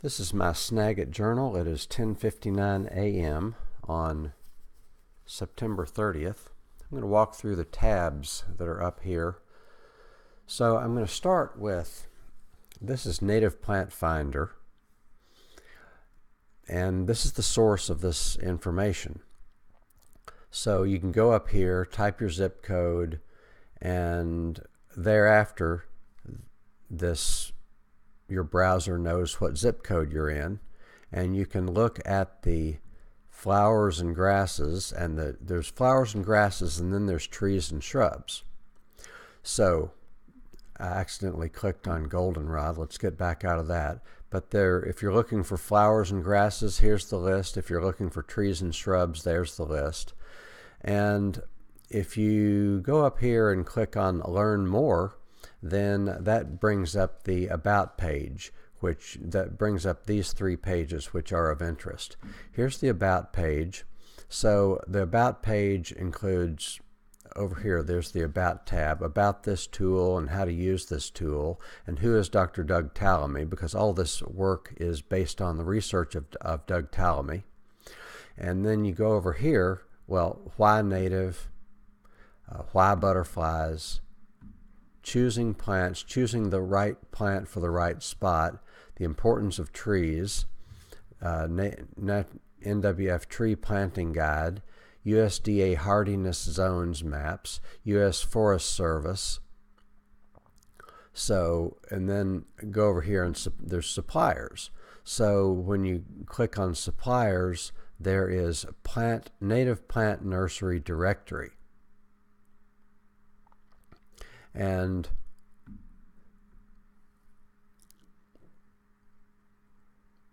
This is my Snagit journal. It is 10:59 a.m. on September 30th. I'm going to walk through the tabs that are up here. So I'm going to start with, this is Native Plant Finder, and this is the source of this information. So you can go up here, type your zip code, and thereafter your browser knows what zip code you're in, and you can look at the flowers and grasses, and there's flowers and grasses, and then there's trees and shrubs. So I accidentally clicked on goldenrod. Let's get back out of that. But if you're looking for flowers and grasses, here's the list. If you're looking for trees and shrubs, there's the list. And if you go up here and click on Learn More, then that brings up the About page, that brings up these three pages which are of interest. Here's the About page. So the About page includes, over here, there's the About tab, about this tool and how to use this tool, and who is Dr. Doug Tallamy, because all this work is based on the research of Doug Tallamy. And then you go over here, well, why native, why butterflies, choosing plants, choosing the right plant for the right spot, the importance of trees, NWF Tree Planting Guide, USDA Hardiness Zones Maps, U.S. Forest Service. So, and then go over here and there's suppliers. So when you click on suppliers, there is Native Plant Nursery Directory. And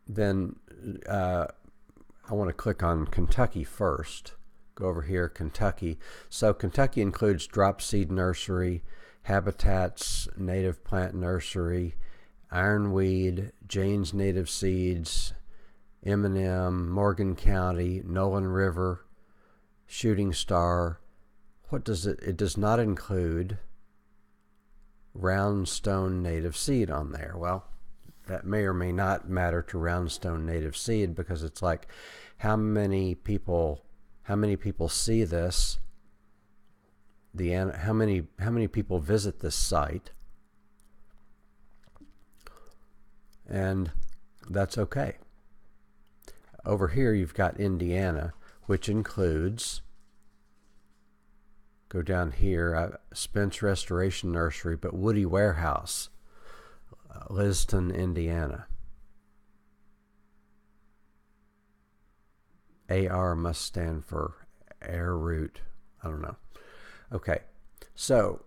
then I want to click on Kentucky first. Go over here, Kentucky. So Kentucky includes Drop Seed Nursery, Habitats Native Plant Nursery, Ironweed, Jane's Native Seeds, M&M, Morgan County, Nolan River, Shooting Star. What does it? It does not include Roundstone Native Seed on there. Well, that may or may not matter to Roundstone Native Seed, because it's like, how many people see this, how many people visit this site, and that's okay. Over here you've got Indiana, which includes, go down here, Spence Restoration Nursery, but Woody Warehouse, Liston, Indiana. AR must stand for air route. I don't know. Okay, so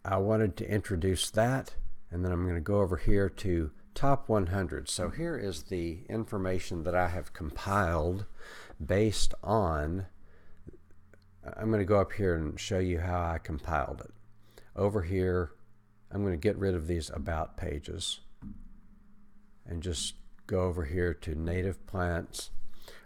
I wanted to introduce that, and then I'm going to go over here to Top 100. So here is the information that I have compiled based on, I'm going to go up here and show you how I compiled it. Over here, I'm going to get rid of these About pages and just go over here to Native Plants.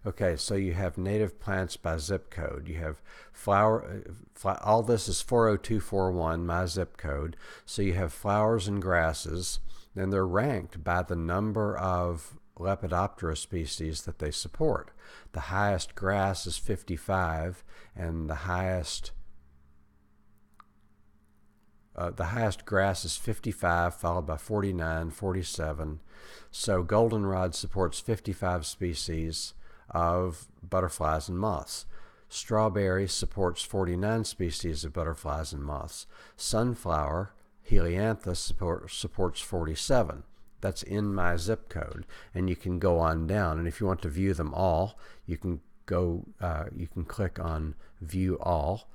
Okay, so you have native plants by zip code. You have all this is 40241, my zip code. So you have flowers and grasses, and they're ranked by the number of Lepidoptera species that they support. The highest grass is 55, and the highest grass is 55, followed by 49, 47. So goldenrod supports 55 species of butterflies and moths. Strawberry supports 49 species of butterflies and moths. Sunflower, Helianthus, supports 47. That's in my zip code, and you can go on down. And if you want to view them all, you can click on View All.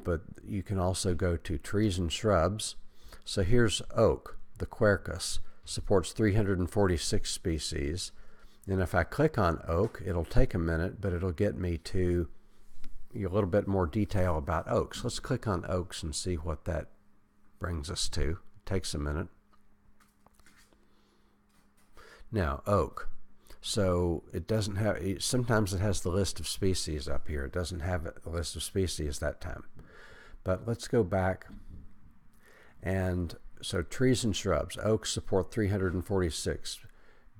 But you can also go to Trees and Shrubs. So here's oak, the Quercus, supports 346 species. And if I click on oak, it'll take a minute, but it'll get me to a little bit more detail about oaks. Let's click on oaks and see what that brings us to. It takes a minute. Now, oak. So it doesn't have, sometimes it has the list of species up here. It doesn't have a list of species that time. But let's go back and So trees and shrubs. Oaks support 346.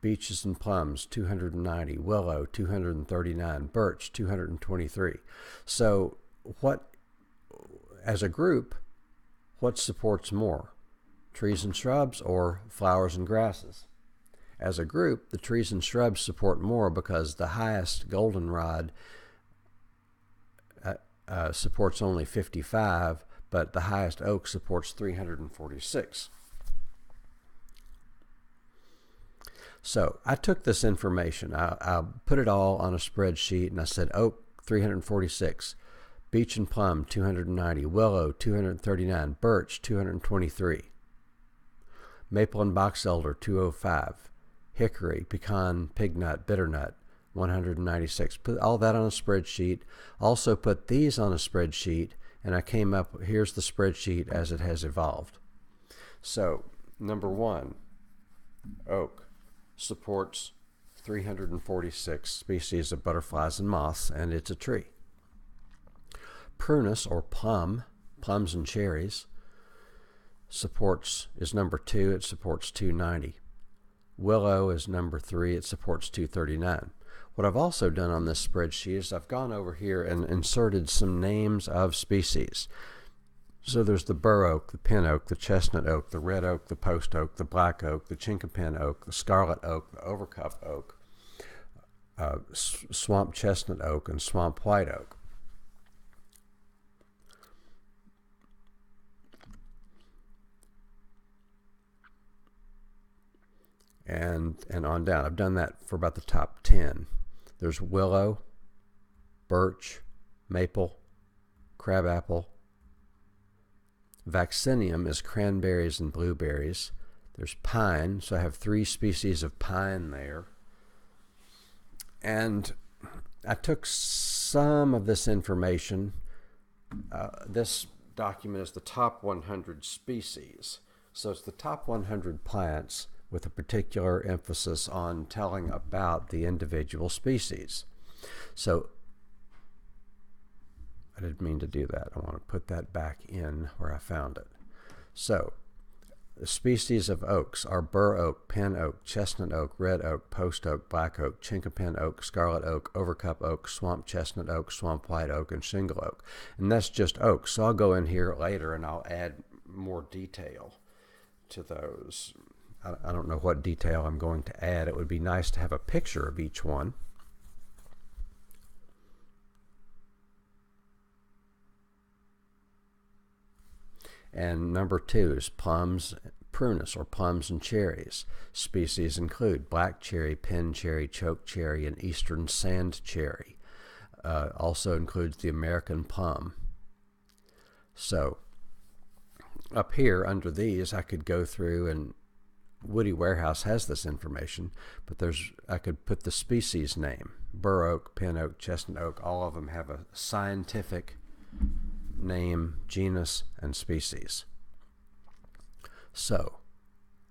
Beeches and plums, 290. Willow, 239. Birch, 223. So as a group, what supports more? Trees and shrubs or flowers and grasses? As a group, the trees and shrubs support more because the highest goldenrod supports only 55, but the highest oak supports 346. So I took this information, I put it all on a spreadsheet, and I said oak 346, beech and plum 290, willow 239, birch 223, maple and box elder 205, hickory, pecan, pignut, bitternut 196. Put all that on a spreadsheet. Also put these on a spreadsheet, and I came up, here's the spreadsheet as it has evolved. So number 1, oak supports 346 species of butterflies and moths, and it's a tree. Prunus or plum, plums and cherries, is number 2, it supports 290. Willow is number 3, it supports 239. What I've also done on this spreadsheet is I've gone over here and inserted some names of species. So there's the bur oak, the pin oak, the chestnut oak, the red oak, the post oak, the black oak, the chinkapin oak, the scarlet oak, the overcup oak, swamp chestnut oak, and swamp white oak. And on down. I've done that for about the top 10. There's willow, birch, maple, crabapple. Vaccinium is cranberries and blueberries. There's pine, so I have 3 species of pine there. And I took some of this information. This document is the top 100 species. So it's the top 100 plants with a particular emphasis on telling about the individual species. So I didn't mean to do that. I want to put that back in where I found it. So the species of oaks are bur oak, pin oak, chestnut oak, red oak, post oak, black oak, chinkapin oak, scarlet oak, overcup oak, swamp chestnut oak, swamp white oak, and shingle oak. And that's just oaks. So I'll go in here later and I'll add more detail to those. I don't know what detail I'm going to add. It would be nice to have a picture of each one. And number 2 is plums, prunus, or plums and cherries. Species include black cherry, pin cherry, choke cherry, and eastern sand cherry. Also includes the American plum. So up here under these, I could go through, and Woody Warehouse has this information, but I could put the species name. Bur oak, pin oak, chestnut oak, all of them have a scientific name, genus, and species. So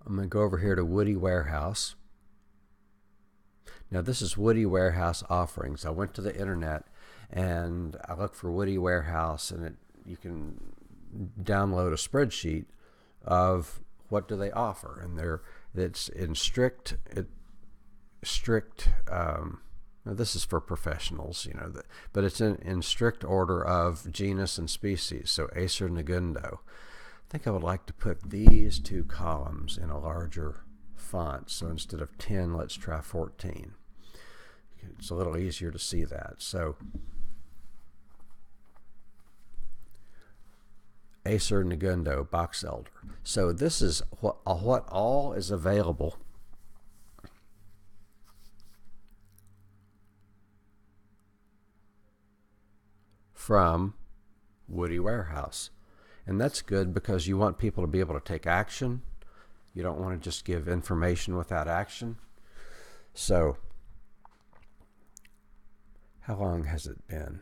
I'm going to go over here to Woody Warehouse. Now this is Woody Warehouse offerings. I went to the internet and I looked for Woody Warehouse, and you can download a spreadsheet of what do they offer, and it's in strict. Now this is for professionals, but it's in strict order of genus and species. So Acer negundo. I think I would like to put these 2 columns in a larger font. So instead of 10, let's try 14. It's a little easier to see that. So Acer negundo, box elder. So this is what all is available from Woody Warehouse. And that's good because you want people to be able to take action. You don't want to just give information without action. So how long has it been?